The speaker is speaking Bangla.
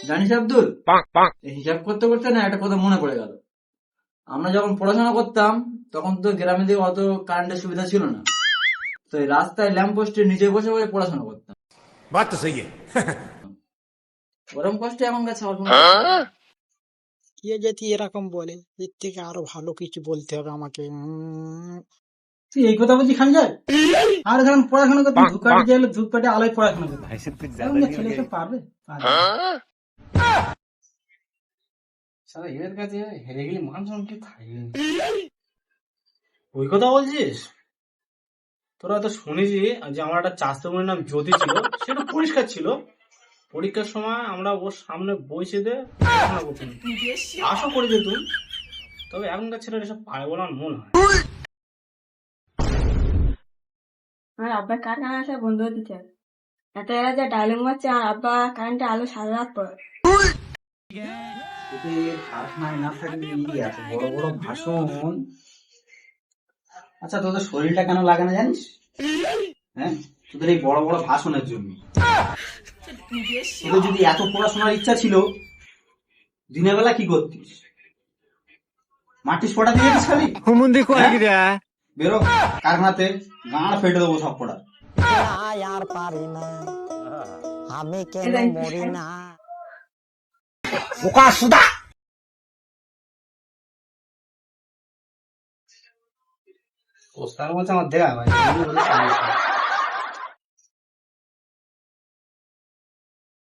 জানিস আব্দুল, এই হিসাব করতে করতে না একটা কথা মনে পড়ে গেল। আমরা যখন পড়াশোনা করতাম তখন তো গ্রামে দিকে অত কারেন্টের সুবিধা ছিল না, তো এই রাস্তায় ল্যাম্প পোস্টে নিচে বসে বসে পড়াশোনা করতাম। बात तो सही है। গরম কষ্টে এখন গেছে অল্প। কে যদি এরকম বলে, এর থেকে আরো ভালো কিছু বলতে হবে আমাকে। তুই এই কথা বলছি খান যায়? আর যখন পড়াশোনা করতে ধূপকাঠি গেলে ধূপকাঠি আলোয় পড়াশোনা করতে এখন যে ছেলে সব পারবে? সারা এদের কাছে হেরে গেলে মান সম্মান কি থাকবে? ওই কথা বলছিস? তোরা তো শুনেছি যে আমার একটা চাষতে বোনের নাম জ্যোতি ছিল, সেটা পরিষ্কার ছিল। পরীক্ষার সময় আমরা ওর সামনে বসে দিয়ে পড়াশোনা করতাম, আশা করে যেতুম। তবে এখনকার ছেলেরা এসব পারে বলে আমার মনে হয়। আমার আব্বা কারখানা আসে বন্ধ করে দিতে হবে। এত এরা যা ডায়লগ মারছে, আর আব্বা কারেন্টে আলো সারা রাত পড়ে। কারখানায় না থাকলে এত বড় বড় ভাষণ। আচ্ছা, তোদের শরীরটা কেন লাগে না জানিস? হ্যাঁ, তোদের এই বড় বড় ভাষণের জন্য। তোদের যদি এত পড়াশোনার ইচ্ছা ছিল, দিনের বেলা কি করতিস? মাটির ফোঁটা দিয়েছিস খালি? বেরো কারখানাতে, গাঁড় ফেটে দেবো সব পড়া। আর পারি না, আমি কেন মরি না। ওস্তাদ বলছে আমার দেখা ভাই।